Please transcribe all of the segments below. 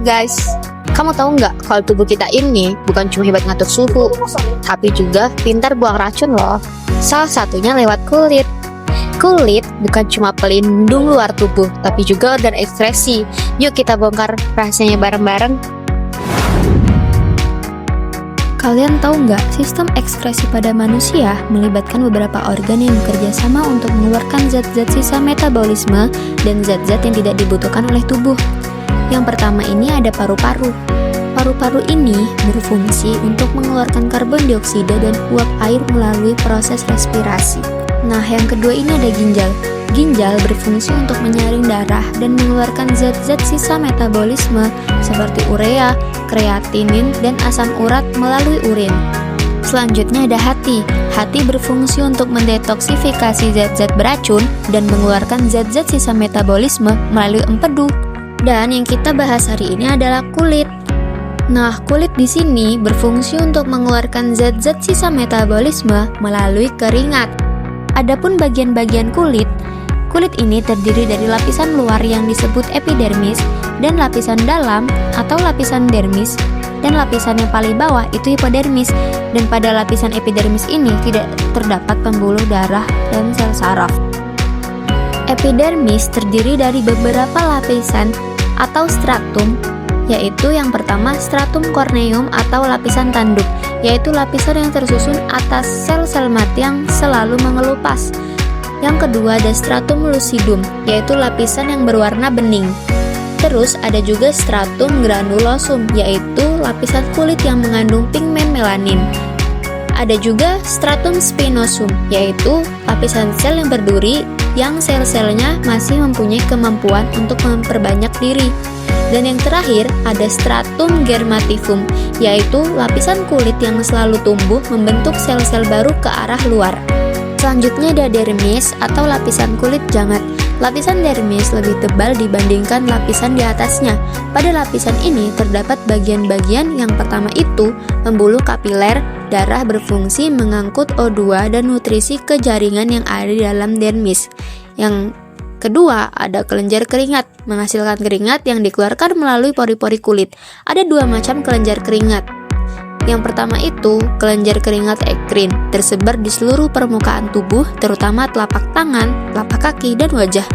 guys, kamu tahu nggak kalau tubuh kita ini bukan cuma hebat ngatur suhu, tapi juga pintar buang racun loh. Salah satunya lewat kulit. Kulit bukan cuma pelindung luar tubuh, tapi juga organ ekskresi. Yuk kita bongkar rahasianya bareng-bareng. Kalian tahu nggak, sistem ekskresi pada manusia melibatkan beberapa organ yang bekerja sama untuk mengeluarkan zat-zat sisa metabolisme dan zat-zat yang tidak dibutuhkan oleh tubuh. Yang pertama ini ada paru-paru. Paru-paru ini berfungsi untuk mengeluarkan karbon dioksida dan uap air melalui proses respirasi. Nah, yang kedua ini ada ginjal. Ginjal berfungsi untuk menyaring darah dan mengeluarkan zat-zat sisa metabolisme seperti urea, kreatinin, dan asam urat melalui urin. Selanjutnya ada hati. Hati berfungsi untuk mendetoksifikasi zat-zat beracun dan mengeluarkan zat-zat sisa metabolisme melalui empedu. Dan yang kita bahas hari ini adalah kulit. Nah, kulit di sini berfungsi untuk mengeluarkan zat-zat sisa metabolisme melalui keringat. Adapun bagian-bagian kulit ini terdiri dari lapisan luar yang disebut epidermis dan lapisan dalam atau lapisan dermis, dan lapisan yang paling bawah itu hipodermis. Dan pada lapisan epidermis ini tidak terdapat pembuluh darah dan sel saraf. Epidermis terdiri dari beberapa lapisan atau stratum, yaitu yang pertama stratum corneum atau lapisan tanduk, yaitu lapisan yang tersusun atas sel-sel mati yang selalu mengelupas. Yang kedua ada stratum lucidum, yaitu lapisan yang berwarna bening. Terus ada juga stratum granulosum, yaitu lapisan kulit yang mengandung pigmen melanin. Ada juga stratum spinosum, yaitu lapisan sel yang berduri yang sel-selnya masih mempunyai kemampuan untuk memperbanyak diri. Dan yang terakhir ada stratum germatifum, yaitu lapisan kulit yang selalu tumbuh membentuk sel-sel baru ke arah luar. Selanjutnya ada dermis atau lapisan kulit jangat. Lapisan dermis lebih tebal dibandingkan lapisan di atasnya. Pada lapisan ini terdapat bagian-bagian yang pertama itu pembuluh kapiler, darah berfungsi mengangkut O2 dan nutrisi ke jaringan yang ada di dalam dermis. Yang kedua, ada kelenjar keringat, menghasilkan keringat yang dikeluarkan melalui pori-pori kulit. Ada dua macam kelenjar keringat. Yang pertama itu, kelenjar keringat ekrin, tersebar di seluruh permukaan tubuh, terutama telapak tangan, telapak kaki, dan wajah.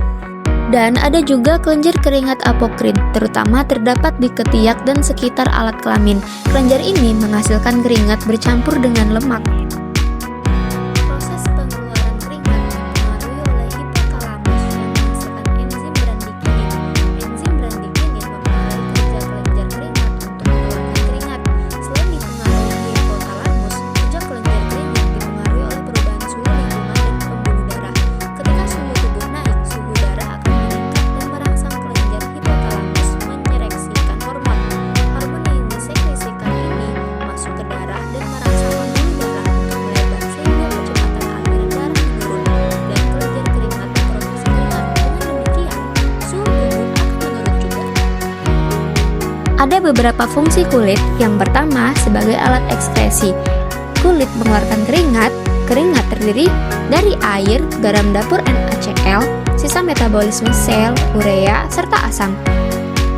Dan ada juga kelenjar keringat apokrin, terutama terdapat di ketiak dan sekitar alat kelamin. Kelenjar ini menghasilkan keringat bercampur dengan lemak. Ada beberapa fungsi kulit. Yang pertama, sebagai alat ekskresi. Kulit mengeluarkan keringat. Keringat terdiri dari air, garam dapur NaCl, sisa metabolisme sel, urea, serta asam.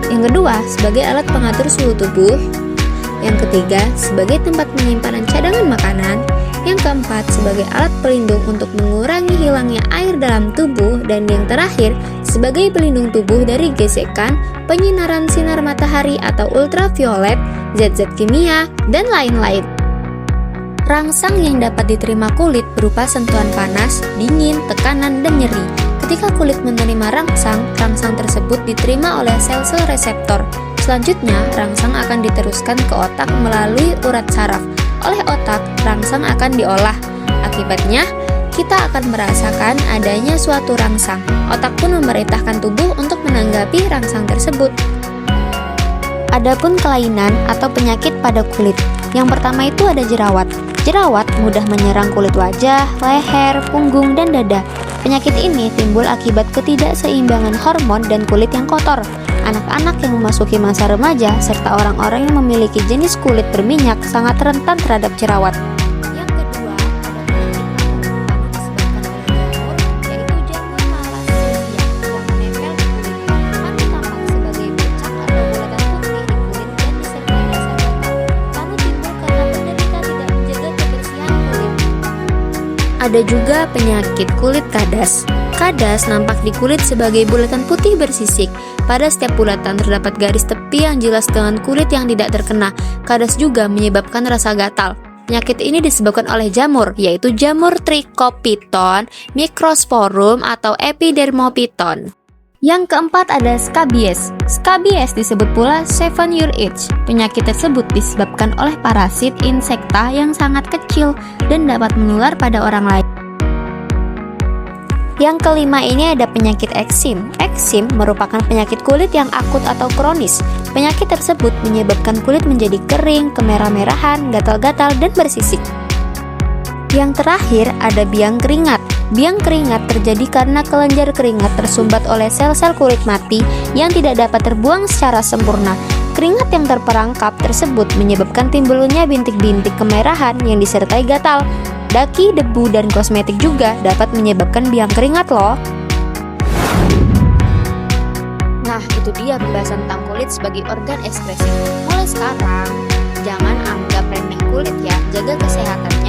Yang kedua, sebagai alat pengatur suhu tubuh. Yang ketiga, sebagai tempat penyimpanan cadangan makanan. Yang keempat, sebagai alat pelindung untuk mengurangi hilangnya air dalam tubuh. Dan yang terakhir, sebagai pelindung tubuh dari gesekan, penyinaran sinar matahari atau ultraviolet, zat-zat kimia, dan lain-lain. Rangsang yang dapat diterima kulit berupa sentuhan panas, dingin, tekanan, dan nyeri. Ketika kulit menerima rangsang, rangsang tersebut diterima oleh sel-sel reseptor. Selanjutnya, rangsang akan diteruskan ke otak melalui urat saraf. Oleh otak, rangsang akan diolah. Akibatnya, kita akan merasakan adanya suatu rangsang. Otak pun memerintahkan tubuh untuk menanggapi rangsang tersebut. Adapun kelainan atau penyakit pada kulit. Yang pertama itu ada jerawat. Jerawat mudah menyerang kulit wajah, leher, punggung, dan dada. Penyakit ini timbul akibat ketidakseimbangan hormon dan kulit yang kotor. Anak-anak yang memasuki masa remaja serta orang-orang yang memiliki jenis kulit berminyak sangat rentan terhadap jerawat. Yang kedua, ada penyakit disebabkan oleh jamur, yaitu jamur malassezia yang menempel di kulit. Mati tampak sebagai bercak atau bulatan putih di Ada juga penyakit kulit kadas. Kadas nampak di kulit sebagai bulatan putih bersisik. Pada setiap bulatan terdapat garis tepi yang jelas dengan kulit yang tidak terkena. Kadas juga menyebabkan rasa gatal. Penyakit ini disebabkan oleh jamur, yaitu jamur Trichopiton, Microsporum, atau Epidermophyton. Yang keempat ada skabies. Skabies disebut pula seven year itch. Penyakit tersebut disebabkan oleh parasit insekta yang sangat kecil dan dapat menular pada orang lain. Yang kelima ini ada penyakit eksim. Eksim merupakan penyakit kulit yang akut atau kronis. Penyakit tersebut menyebabkan kulit menjadi kering, kemerah-merahan, gatal-gatal, dan bersisik. Yang terakhir ada biang keringat. Biang keringat terjadi karena kelenjar keringat tersumbat oleh sel-sel kulit mati yang tidak dapat terbuang secara sempurna. Keringat yang terperangkap tersebut menyebabkan timbulnya bintik-bintik kemerahan yang disertai gatal. Daki, debu, dan kosmetik juga dapat menyebabkan biang keringat loh. Nah, itu dia pembahasan tentang kulit sebagai organ ekspresi. Mulai sekarang, jangan anggap remeh kulit ya, jaga kesehatannya.